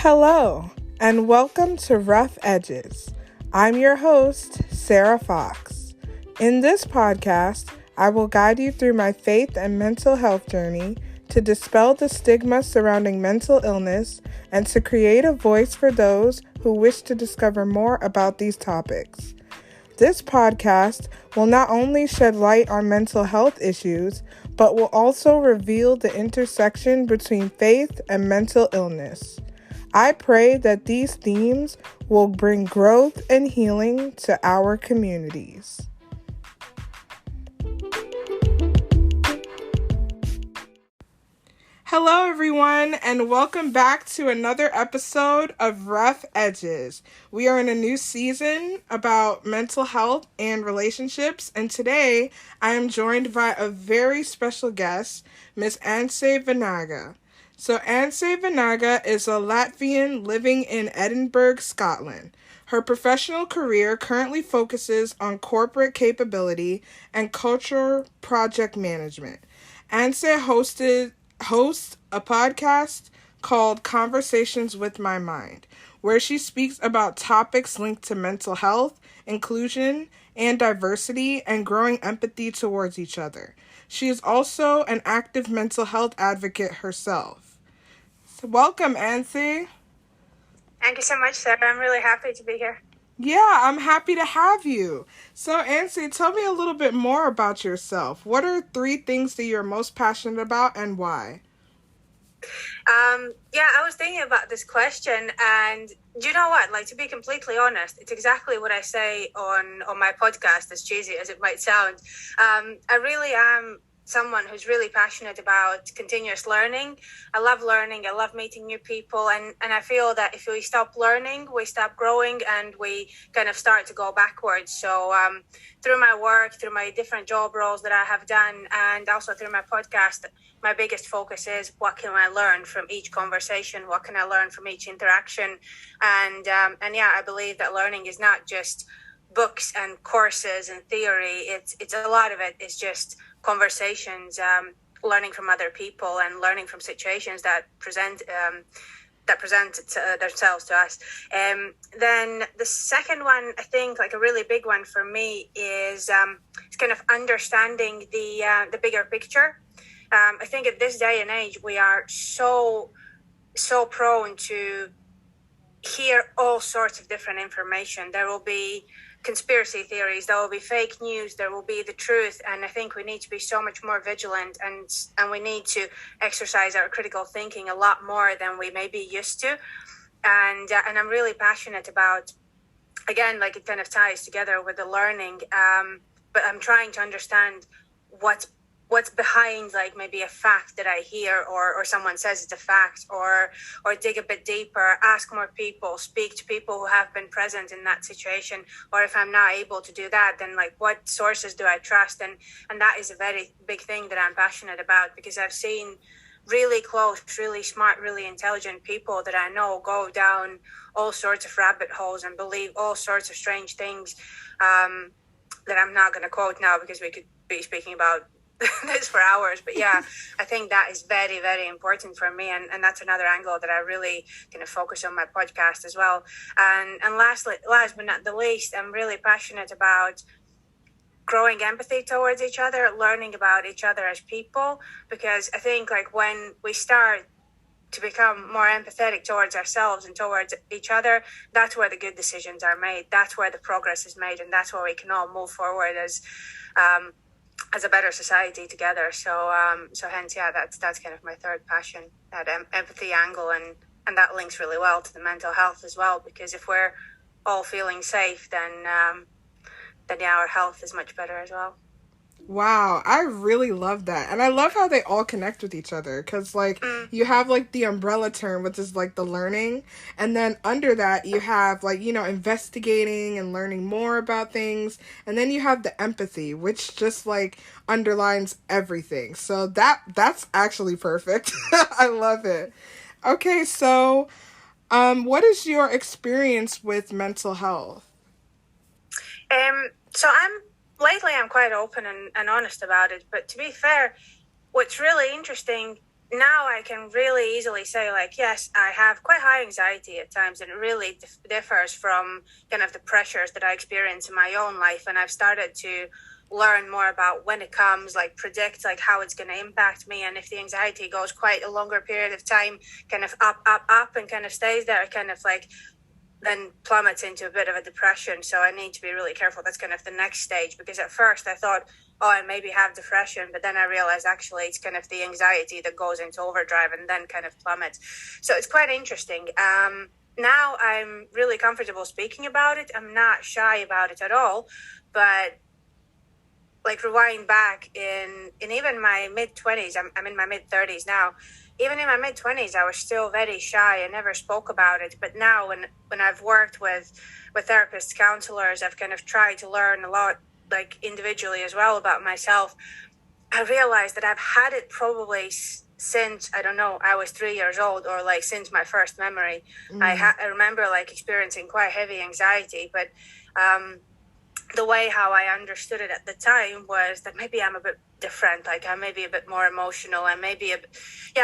Hello, and welcome to Rough Edges. I'm your host, Sarah Fox. In this podcast, I will guide you through my faith and mental health journey to dispel the stigma surrounding mental illness and to create a voice for those who wish to discover more about these topics. This podcast will not only shed light on mental health issues, but will also reveal the intersection between faith and mental illness. I pray that these themes will bring growth and healing to our communities. Hello, everyone, and welcome back to another episode of Rough Edges. We are in a new season about mental health and relationships, and today I am joined by a very special guest, Miss Ance Vanaga. So Ance Vanaga is a Latvian living in Edinburgh, Scotland. Her professional career currently focuses on corporate capability and cultural project management. Ance hosts a podcast called Conversations with My Mind, where she speaks about topics linked to mental health, inclusion, and diversity, and growing empathy towards each other. She is also an active mental health advocate herself. So welcome, Ance. Thank you so much, Sarah. I'm really happy to be here. Yeah, I'm happy to have you. So, Ance, tell me a little bit more about yourself. What are 3 things that you're most passionate about and why? I was thinking about this question, and you know what? Like, to be completely honest, it's exactly what I say on my podcast, as cheesy as it might sound. I really am someone who's really passionate about continuous learning. I love learning. I love meeting new people. And I feel that if we stop learning, we stop growing and we kind of start to go backwards. So through my work, through my different job roles that I have done, and also through my podcast, my biggest focus is what can I learn from each conversation? What can I learn from each interaction? And I believe that learning is not just books and courses and theory. It's a lot of it is just conversations, learning from other people and learning from situations that present themselves to us. Then the second one, I think, like a really big one for me is it's kind of understanding the bigger picture. I think at this day and age, we are so prone to hear all sorts of different information. There will be conspiracy theories, there will be fake news, there will be the truth, and I think we need to be so much more vigilant, and we need to exercise our critical thinking a lot more than we may be used to. And I'm really passionate about, again, like it kind of ties together with the learning, but I'm trying to understand what's behind, like maybe a fact that I hear or someone says it's a fact, or dig a bit deeper, ask more people, speak to people who have been present in that situation. Or if I'm not able to do that, then like what sources do I trust? And that is a very big thing that I'm passionate about, because I've seen really close, really smart, really intelligent people that I know go down all sorts of rabbit holes and believe all sorts of strange things that I'm not going to quote now, because we could be speaking about this for hours. But yeah, I think that is very, very important for me, and that's another angle that I really kind of focus on my podcast as well. And last but not the least, I'm really passionate about growing empathy towards each other, learning about each other as people, because I think like when we start to become more empathetic towards ourselves and towards each other, that's where the good decisions are made, that's where the progress is made, and that's where we can all move forward as a better society together. So hence, yeah, that's kind of my third passion, that empathy angle, and that links really well to the mental health as well, because if we're all feeling safe, then yeah, our health is much better as well. Wow, I really love that. And I love how they all connect with each other, because like you have like the umbrella term, which is like the learning, and then under that you have like, investigating and learning more about things, and then you have the empathy, which just like underlines everything. So that's actually perfect. I love it. Okay, so what is your experience with mental health? So lately I'm quite open and honest about it, but to be fair, what's really interesting now I can really easily say, like, yes, I have quite high anxiety at times, and it really differs from kind of the pressures that I experience in my own life. And I've started to learn more about when it comes, like predict like how it's going to impact me, and if the anxiety goes quite a longer period of time, kind of up and kind of stays there, kind of like then plummets into a bit of a depression. So I need to be really careful. That's kind of the next stage, because at first I thought, oh, I maybe have depression, but then I realized actually it's kind of the anxiety that goes into overdrive and then kind of plummets. So it's quite interesting. Now I'm really comfortable speaking about it. I'm not shy about it at all, but like rewind back in even my mid-20s, I'm in my mid-30s now. Even in my mid-20s, I was still very shy. I never spoke about it. But now when I've worked with therapists, counselors, I've kind of tried to learn a lot, like individually as well, about myself. I realized that I've had it probably since, I don't know, I was 3 years old, or like since my first memory. I remember like experiencing quite heavy anxiety, but the way how I understood it at the time was that maybe I'm a bit different, like I'm maybe a bit more emotional, and maybe but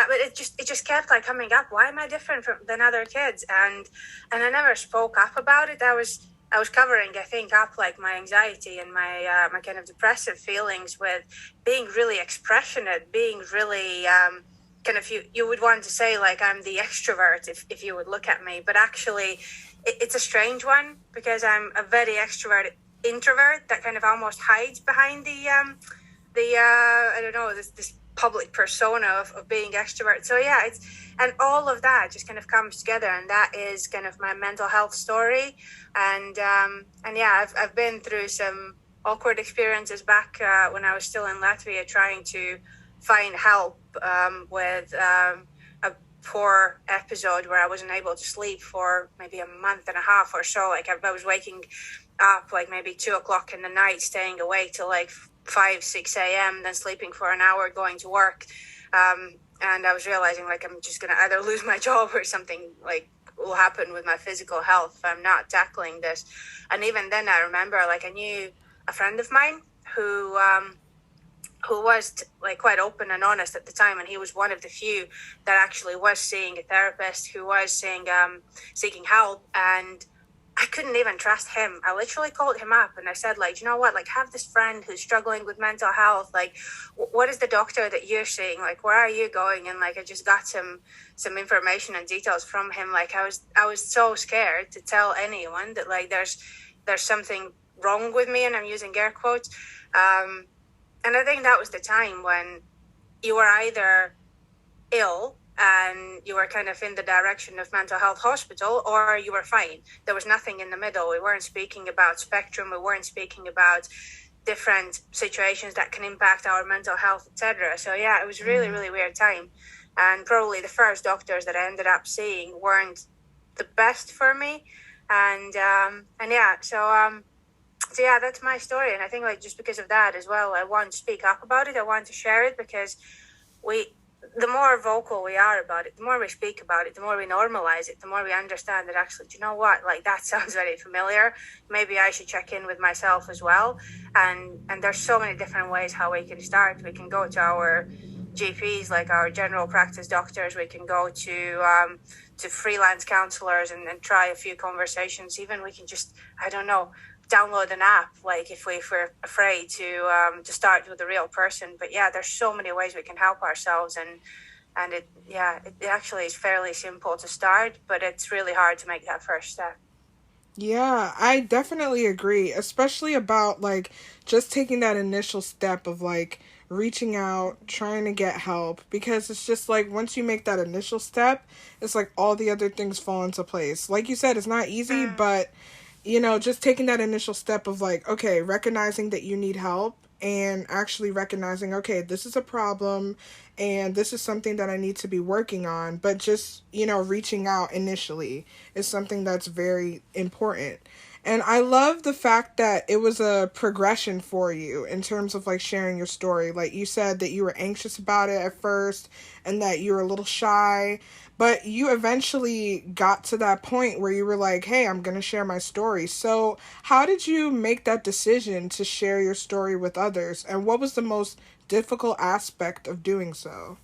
it just kept like coming up. Why am I different than other kids? And I never spoke up about it. I was covering, I think, up like my anxiety and my kind of depressive feelings with being really expressionate, being really kind of, you would want to say like I'm the extrovert if you would look at me, but actually it's a strange one, because I'm a very extroverted introvert that kind of almost hides behind the I don't know, this public persona of being extrovert. So yeah, it's, and all of that just kind of comes together, and that is kind of my mental health story. And yeah, I've been through some awkward experiences back when I was still in Latvia, trying to find help with a poor episode where I wasn't able to sleep for maybe a month and a half or so. Like I was waking up like maybe 2 o'clock in the night, staying awake till like 5-6 a.m., then sleeping for an hour, going to work, and I was realizing like I'm just gonna either lose my job or something like will happen with my physical health if I'm not tackling this. And even then I remember like I knew a friend of mine who was like quite open and honest at the time, and he was one of the few that actually was seeing a therapist, who was seeking help. And I couldn't even trust him. I literally called him up and I said, like, you know what, like, have this friend who's struggling with mental health. Like, what is the doctor that you're seeing? Like, where are you going? And like, I just got some information and details from him. Like, I was so scared to tell anyone that like there's something wrong with me, and I'm using air quotes. And I think that was the time when you were either ill and you were kind of in the direction of mental health hospital, or you were fine. There was nothing in the middle. We weren't speaking about spectrum. We weren't speaking about different situations that can impact our mental health, etc. So yeah, it was really, really weird time. And probably the first doctors that I ended up seeing weren't the best for me. And yeah, so yeah, that's my story. And I think like just because of that as well, I want to speak up about it. I want to share it, because the more vocal we are about it, the more we speak about it, the more we normalize it, the more we understand that actually, do you know what, like that sounds very familiar. Maybe I should check in with myself as well. And there's so many different ways how we can start. We can go to our GPs, like our general practice doctors. We can go to freelance counselors and try a few conversations. Even we can just, I don't know, download an app, like if we're afraid to start with a real person. But yeah, there's so many ways we can help ourselves, and it actually is fairly simple to start, but it's really hard to make that first step. Yeah, I definitely agree, especially about like just taking that initial step of like reaching out, trying to get help, because it's just like once you make that initial step, it's like all the other things fall into place. Like you said, it's not easy, but just taking that initial step of like, okay, recognizing that you need help and actually recognizing, okay, this is a problem and this is something that I need to be working on. But just, reaching out initially is something that's very important. And I love the fact that it was a progression for you in terms of like sharing your story. Like you said that you were anxious about it at first and that you were a little shy, but you eventually got to that point where you were like, hey, I'm going to share my story. So how did you make that decision to share your story with others? And what was the most difficult aspect of doing so?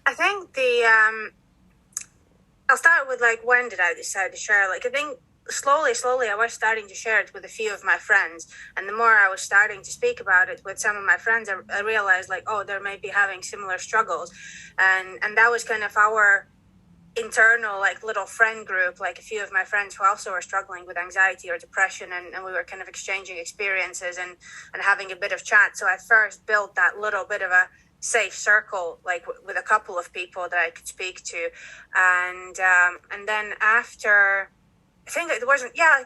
I think I'll start with like, when did I decide to share? Like, I think slowly, I was starting to share it with a few of my friends, and the more I was starting to speak about it with some of my friends, I realized like, oh, they may be having similar struggles, and that was kind of our internal like little friend group, like a few of my friends who also were struggling with anxiety or depression, and we were kind of exchanging experiences and having a bit of chat. So I first built that little bit of a safe circle, like with a couple of people that I could speak to, and then after, I think it wasn't, yeah,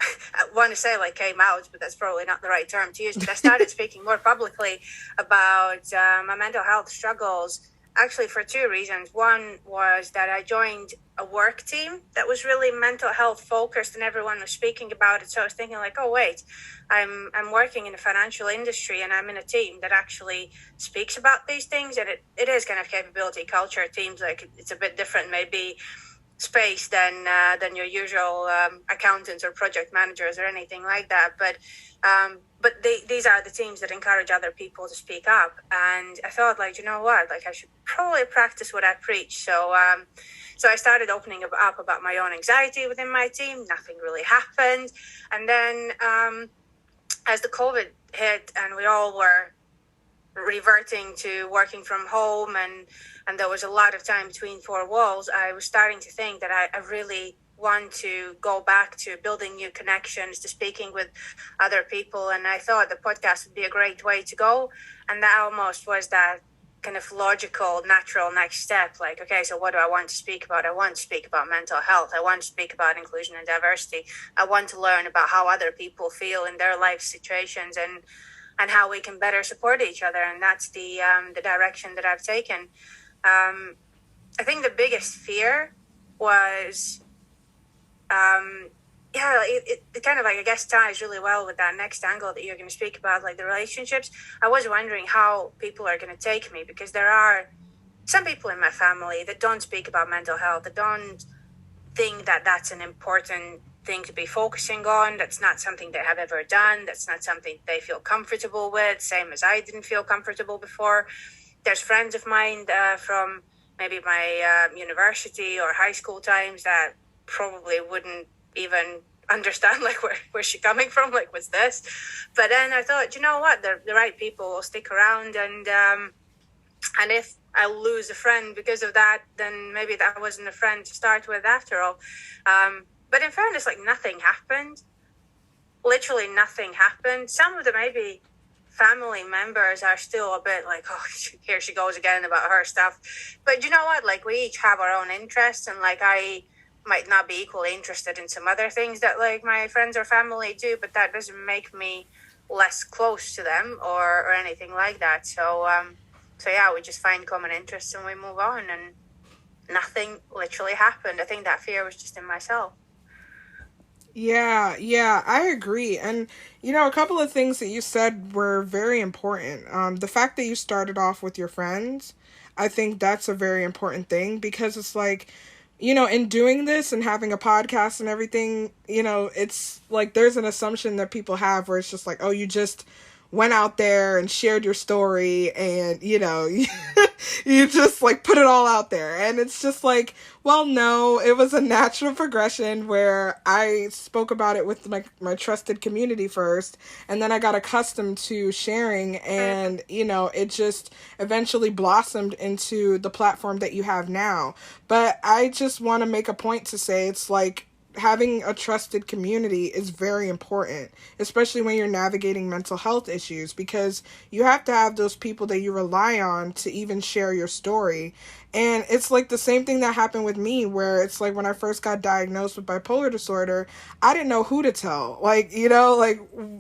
I want to say like came out, but that's probably not the right term to use. But I started speaking more publicly about my mental health struggles, actually for two reasons. One was that I joined a work team that was really mental health focused, and everyone was speaking about it. So I was thinking like, oh wait, I'm working in the financial industry, and I'm in a team that actually speaks about these things, and it is kind of capability culture. It seems like it's a bit different, maybe space than your usual accountants or project managers or anything like that. But these are the teams that encourage other people to speak up. And I thought, like, you know what, like I should probably practice what I preach. So I started opening up about my own anxiety within my team. Nothing really happened. And then as the COVID hit and we all were reverting to working from home, and there was a lot of time between four walls, I was starting to think that I really want to go back to building new connections, to speaking with other people. And I thought the podcast would be a great way to go. And that almost was that kind of logical, natural next step. Like, okay, so what do I want to speak about? I want to speak about mental health. I want to speak about inclusion and diversity. I want to learn about how other people feel in their life situations, and how we can better support each other. And that's the direction that I've taken. I think the biggest fear was, it kind of like, I guess, ties really well with that next angle that you're going to speak about, like the relationships. I was wondering how people are going to take me, because there are some people in my family that don't speak about mental health, that don't think that that's an important thing to be focusing on. That's not something they have ever done. That's not something they feel comfortable with, same as I didn't feel comfortable before. There's friends of mine from maybe my university or high school times that probably wouldn't even understand like where's she coming from, like what's this. But then I thought, you know what, the right people will stick around, and if I lose a friend because of that, then maybe that wasn't a friend to start with after all. But in fairness, like nothing happened. Literally nothing happened. Some of the maybe family members are still a bit like, oh, here she goes again about her stuff. But you know what? Like we each have our own interests, and like I might not be equally interested in some other things that like my friends or family do, but that doesn't make me less close to them or anything like that. So yeah, we just find common interests and we move on, and nothing literally happened. I think that fear was just in myself. Yeah, I agree. And, a couple of things that you said were very important. The fact that you started off with your friends, I think that's a very important thing, because it's like, in doing this and having a podcast and everything, it's like there's an assumption that people have where it's just like, oh, you just went out there and shared your story and, you just like put it all out there. And it's just like, well, no, it was a natural progression where I spoke about it with my trusted community first, and then I got accustomed to sharing, and, it just eventually blossomed into the platform that you have now. But I just want to make a point to say it's like, having a trusted community is very important, especially when you're navigating mental health issues, because you have to have those people that you rely on to even share your story. And it's like the same thing that happened with me, where it's like when I first got diagnosed with bipolar disorder, I didn't know who to tell. Like,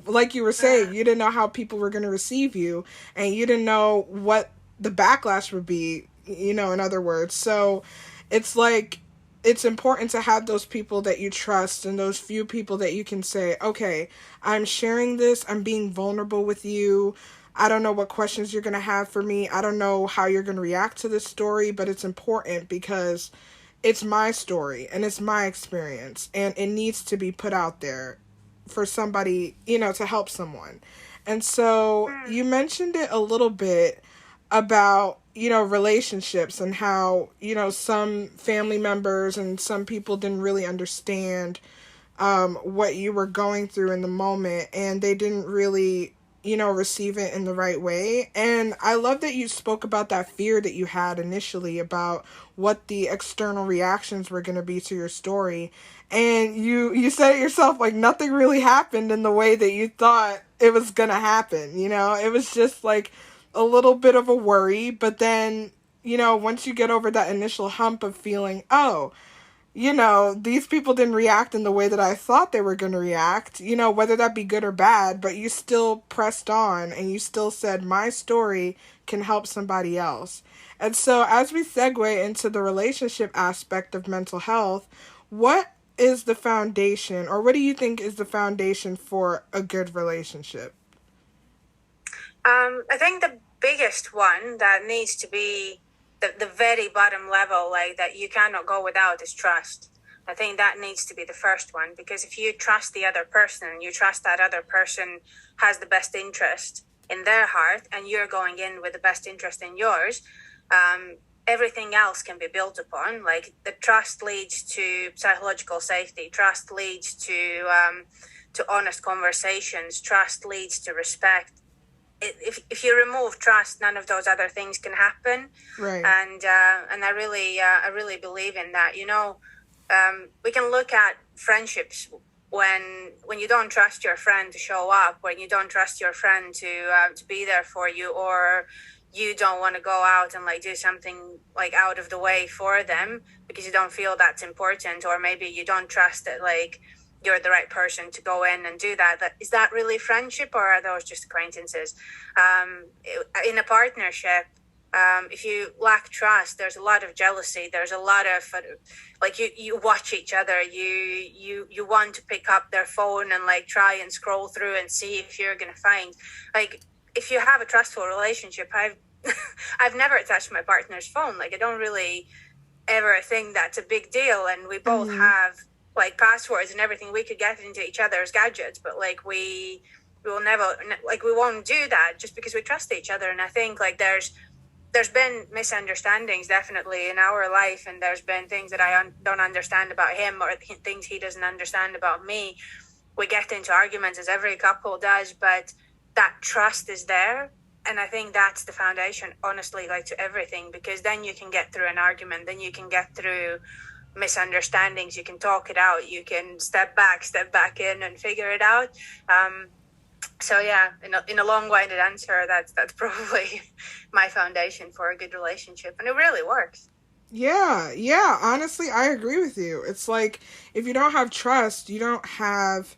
like you were saying, you didn't know how people were going to receive you, and you didn't know what the backlash would be, in other words. So it's like, it's important to have those people that you trust, and those few people that you can say, okay, I'm sharing this, I'm being vulnerable with you. I don't know what questions you're going to have for me. I don't know how you're going to react to this story, but it's important because it's my story and it's my experience, and it needs to be put out there for somebody, to help someone. And so you mentioned it a little bit about, relationships and how, some family members and some people didn't really understand what you were going through in the moment, and they didn't really, receive it in the right way. And I love that you spoke about that fear that you had initially about what the external reactions were going to be to your story. And you said it yourself, like nothing really happened in the way that you thought it was going to happen. It was just like a little bit of a worry, but then, once you get over that initial hump of feeling, oh, these people didn't react in the way that I thought they were going to react, whether that be good or bad, but you still pressed on and you still said, my story can help somebody else. And so as we segue into the relationship aspect of mental health, what is the foundation, or what do you think is the foundation for a good relationship? I think the biggest one that needs to be the very bottom level, like that you cannot go without, is trust. I think that needs to be the first one, because if you trust the other person and you trust that other person has the best interest in their heart and you're going in with the best interest in yours, everything else can be built upon. Like the trust leads to psychological safety, trust leads to honest conversations, trust leads to respect. If you remove trust, none of those other things can happen. Right. And I really believe in that. We can look at friendships when you don't trust your friend to show up, when you don't trust your friend to be there for you, or you don't want to go out and like do something like out of the way for them because you don't feel that's important, or maybe you don't trust that like you're the right person to go in and do that. Is that really friendship, or are those just acquaintances? In a partnership, if you lack trust, there's a lot of jealousy. There's a lot of like you watch each other. You want to pick up their phone and like try and scroll through and see if you're gonna find, like, if you have a trustful relationship. I've never touched my partner's phone. Like I don't really ever think that's a big deal, and we both have like passwords and everything. We could get into each other's gadgets, but like we will never, like we won't do that just because we trust each other. And I think like there's been misunderstandings definitely in our life, and there's been things that I don't understand about him, or things he doesn't understand about me. We get into arguments, as every couple does, but that trust is there. And I think that's the foundation, honestly, like to everything, because then you can get through an argument, then you can get through misunderstandings, you can talk it out, you can step back in and figure it out. So yeah, in a long-winded answer, that's probably my foundation for a good relationship, and it really works. Yeah, honestly, I agree with you. It's like, if you don't have trust, you don't have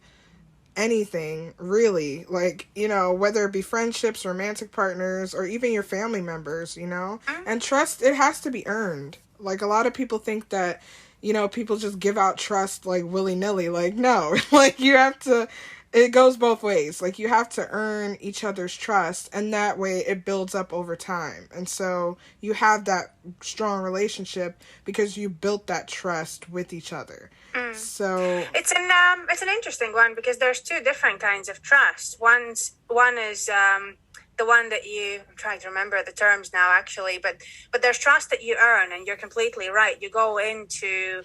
anything, really. Like, whether it be friendships, romantic partners, or even your family members, And trust, it has to be earned. Like, a lot of people think that, people just give out trust, like, willy-nilly. Like, no. Like, you have to, it goes both ways. Like, you have to earn each other's trust, and that way it builds up over time. And so you have that strong relationship because you built that trust with each other. So it's an interesting one, because there's two different kinds of trust. One is the one that I'm trying to remember the terms now actually, but there's trust that you earn, and you're completely right. You go into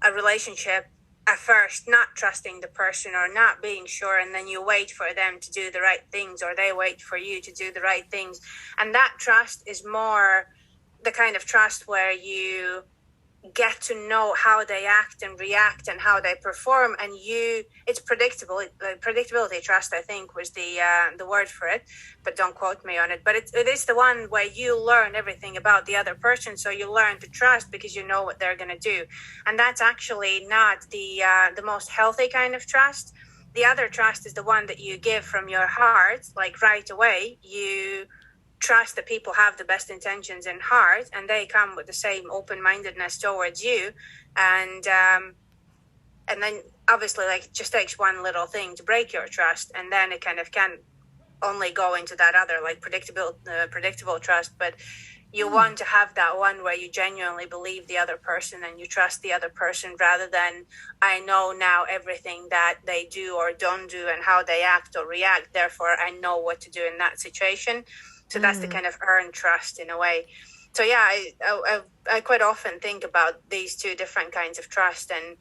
a relationship at first not trusting the person or not being sure, and then you wait for them to do the right things, or they wait for you to do the right things. And that trust is more the kind of trust where you get to know how they act and react and how they perform, and it's predictable. Predictability trust, I think, was the word for it, but don't quote me on it. But it is the one where you learn everything about the other person, so you learn to trust because you know what they're going to do. And that's actually not the most healthy kind of trust. The other trust is the one that you give from your heart, like right away. You trust that people have the best intentions in heart, and they come with the same open-mindedness towards you, and then obviously, like, it just takes one little thing to break your trust, and then it kind of can only go into that other, like, predictable trust. But you want to have that one where you genuinely believe the other person and you trust the other person, rather than, I know now everything that they do or don't do and how they act or react, therefore I know what to do in that situation. So that's the kind of earned trust in a way. so yeah, I quite often think about these two different kinds of trust, and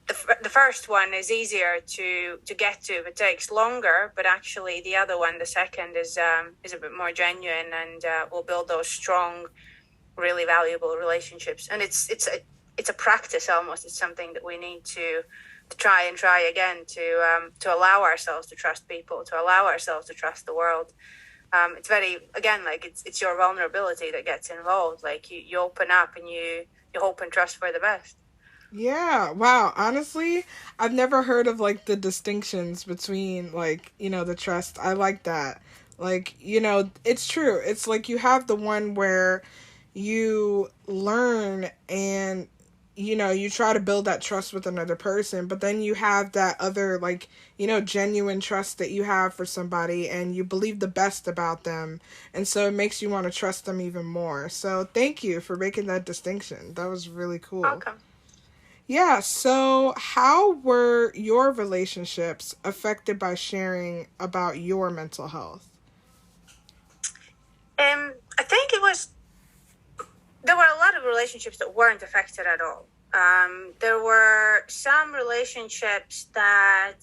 the first one is easier to get to. It takes longer, but actually the other one, the second, is a bit more genuine, and will build those strong, really valuable relationships. And it's a practice almost. It's something that we need to try and try again to allow ourselves to trust people, to allow ourselves to trust the world. It's very, again, like it's your vulnerability that gets involved. Like you open up and you hope and trust for the best. Yeah, wow. Honestly, I've never heard of like the distinctions between like, the trust. I like that. Like, it's true. It's like you have the one where you learn and you try to build that trust with another person, but then you have that other like, genuine trust that you have for somebody and you believe the best about them. And so it makes you want to trust them even more. So, thank you for making that distinction. That was really cool. Welcome. Yeah, so how were your relationships affected by sharing about your mental health? I think there were a lot of relationships that weren't affected at all. There were some relationships that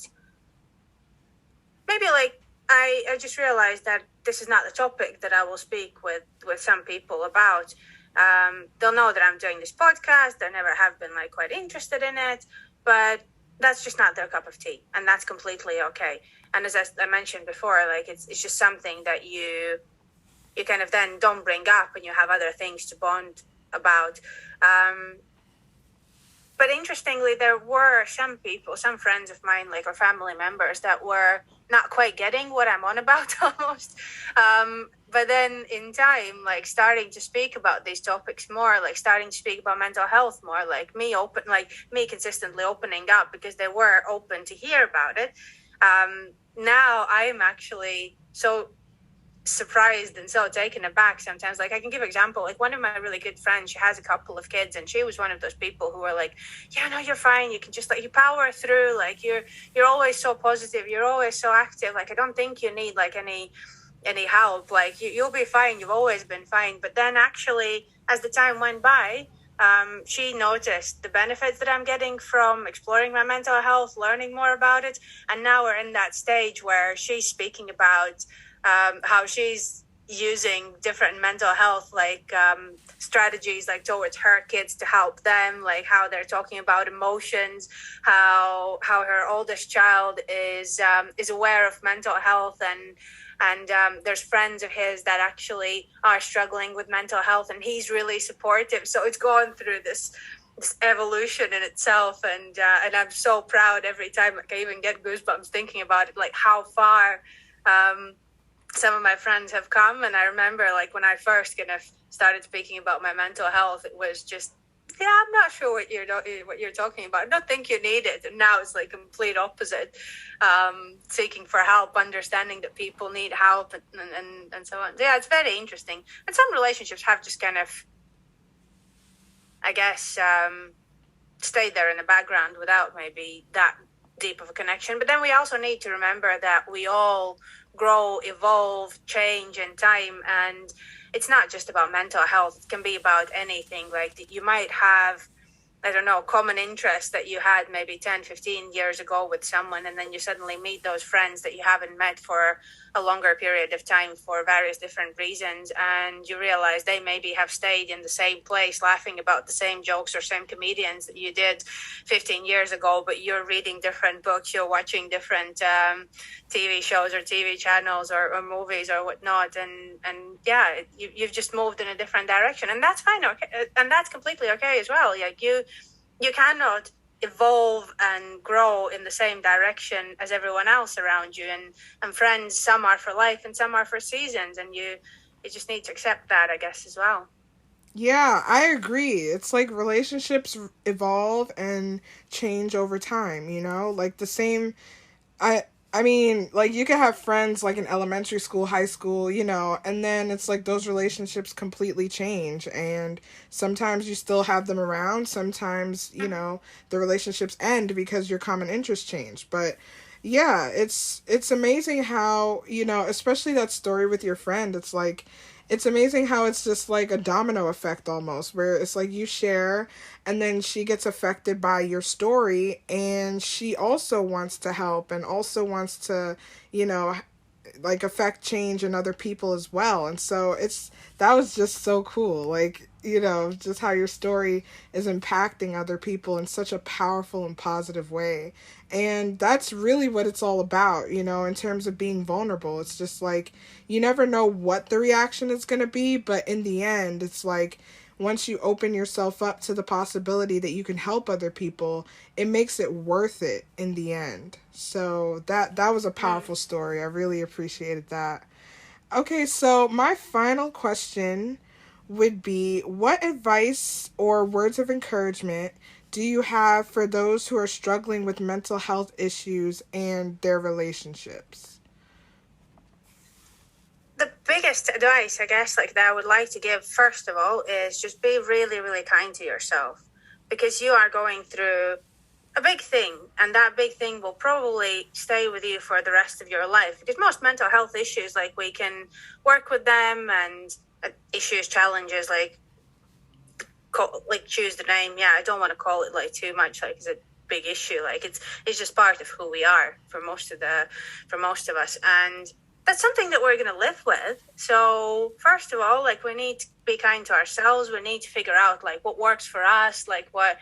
maybe like I just realized that this is not the topic that I will speak with some people about. They'll know that I'm doing this podcast. They never have been like quite interested in it, but that's just not their cup of tea, and that's completely okay. And as I mentioned before, like it's just something that you kind of then don't bring up, and you have other things to bond about. But interestingly, there were some people, some friends of mine, like or family members, that were not quite getting what I'm on about almost. But then in time, like starting to speak about these topics more, like starting to speak about mental health more, like me consistently opening up because they were open to hear about it. Now I'm actually so surprised and so taken aback sometimes. Like I can give an example, like one of my really good friends, she has a couple of kids, and she was one of those people who were like, yeah, no, you're fine, you can just like you power through, like you're always so positive, you're always so active, like I don't think you need like any help, like you'll be fine, you've always been fine. But then actually as the time went by, she noticed the benefits that I'm getting from exploring my mental health, learning more about it, and now we're in that stage where she's speaking about how she's using different mental health strategies like towards her kids to help them, like how they're talking about emotions, how her oldest child is aware of mental health, and there's friends of his that actually are struggling with mental health, and he's really supportive. So it's gone through this evolution in itself, and I'm so proud every time. Like I even get goosebumps thinking about it, like how far some of my friends have come. And I remember like when I first kind of started speaking about my mental health, it was just, yeah, I'm not sure what you're talking about. I don't think you need it. And now it's like complete opposite. Seeking for help, understanding that people need help, and so on. Yeah, it's very interesting. And some relationships have just kind of, I guess, stayed there in the background without maybe that deep of a connection. But then we also need to remember that we all grow, evolve, change in time, and it's not just about mental health. It can be about anything. Like you might have, I don't know, common interests that you had maybe 10, 15 years ago with someone, and then you suddenly meet those friends that you haven't met for a longer period of time for various different reasons, and you realize they maybe have stayed in the same place laughing about the same jokes or same comedians that you did 15 years ago, but you're reading different books, you're watching different TV shows or TV channels or movies or whatnot, and yeah, you've just moved in a different direction, and that's fine, okay, and that's completely okay as well. Like you cannot evolve and grow in the same direction as everyone else around you, and friends, some are for life and some are for seasons, and you just need to accept that, I guess, as well. Yeah, I agree. It's like relationships evolve and change over time, like the same. I mean, like you could have friends like in elementary school, high school, and then it's like those relationships completely change, and sometimes you still have them around, sometimes, the relationships end because your common interests change. But yeah, it's amazing how, especially that story with your friend, it's like it's amazing how it's just like a domino effect almost, where it's like you share and then she gets affected by your story and she also wants to help and also wants to, you know, like affect change in other people as well. And so that was just so cool. Like, you know, just how your story is impacting other people in such a powerful and positive way. And that's really what it's all about, you know, in terms of being vulnerable. It's just like you never know what the reaction is going to be, but in the end, it's like once you open yourself up to the possibility that you can help other people, it makes it worth it in the end. So that was a powerful story. I really appreciated that. Okay, so my final question would be, what advice or words of encouragement do you have for those who are struggling with mental health issues and their relationships? The biggest advice, I guess, like that I would like to give, first of all, is just be really, really kind to yourself, because you are going through a big thing, and that big thing will probably stay with you for the rest of your life. Because most mental health issues, like, we can work with them, and issues, challenges, like choose the name. Yeah, I don't want to call it like too much, like it's a big issue. Like it's just part of who we are for most of us, and that's something that we're going to live with. So first of all, like, we need to be kind to ourselves. We need to figure out like what works for us, like what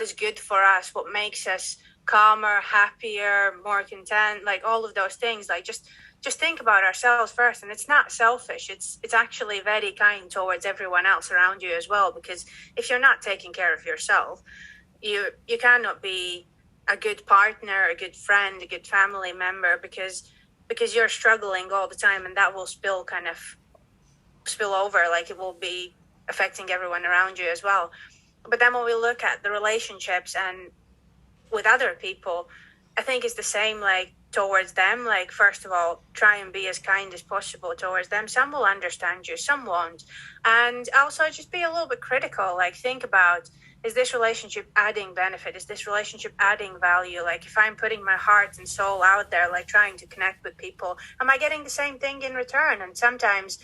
is good for us, what makes us calmer, happier, more content, like all of those things. Like just think about ourselves first. And it's not selfish. It's actually very kind towards everyone else around you as well, because if you're not taking care of yourself, you cannot be a good partner, a good friend, a good family member, because you're struggling all the time, and that will spill over, like it will be affecting everyone around you as well. But then when we look at the relationships and with other people, I think it's the same, like towards them. Like, first of all, try and be as kind as possible towards them. Some will understand you, some won't. And also just be a little bit critical. Like, think about, is this relationship adding benefit? Is this relationship adding value? Like, if I'm putting my heart and soul out there, like trying to connect with people, am I getting the same thing in return? And sometimes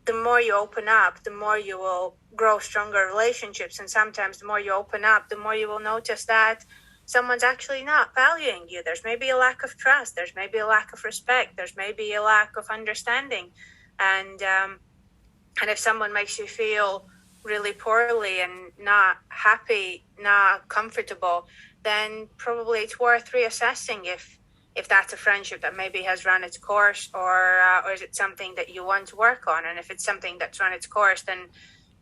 the more you open up, the more you will grow stronger relationships. And sometimes the more you open up, the more you will notice that someone's actually not valuing you. There's maybe a lack of trust. There's maybe a lack of respect. There's maybe a lack of understanding. And if someone makes you feel really poorly and not happy, not comfortable, then probably it's worth reassessing if that's a friendship that maybe has run its course, or is it something that you want to work on? And if it's something that's run its course, then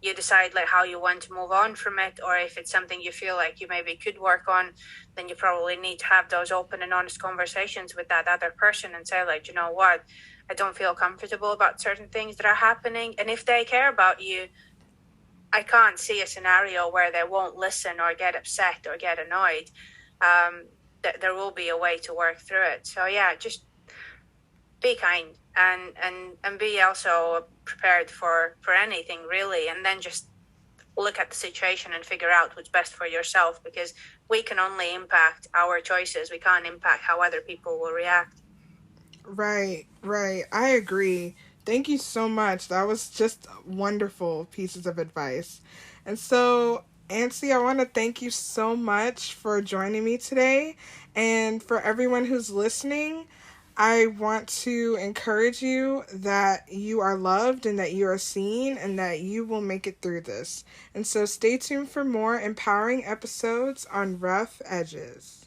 you decide like how you want to move on from it. Or if it's something you feel like you maybe could work on, then you probably need to have those open and honest conversations with that other person and say, like, you know what, I don't feel comfortable about certain things that are happening. And if they care about you, I can't see a scenario where they won't listen or get upset or get annoyed. There will be a way to work through it. So yeah, just be kind and be also prepared for anything really, and then just look at the situation and figure out what's best for yourself, because we can only impact our choices. We can't impact how other people will react. Right. I agree. Thank you so much. That was just wonderful pieces of advice. And so, Ance, I want to thank you so much for joining me today. And for everyone who's listening, I want to encourage you that you are loved and that you are seen and that you will make it through this. And so stay tuned for more empowering episodes on Rough Edges.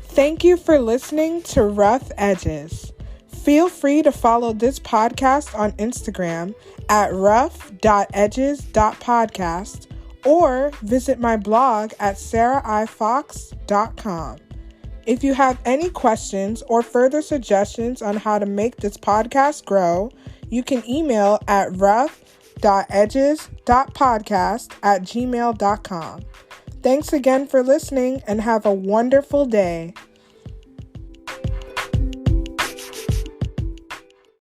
Thank you for listening to Rough Edges. Feel free to follow this podcast on Instagram at rough.edges.podcast or visit my blog at sarahifox.com. If you have any questions or further suggestions on how to make this podcast grow, you can email at rough.edges.podcast@gmail.com. Thanks again for listening and have a wonderful day.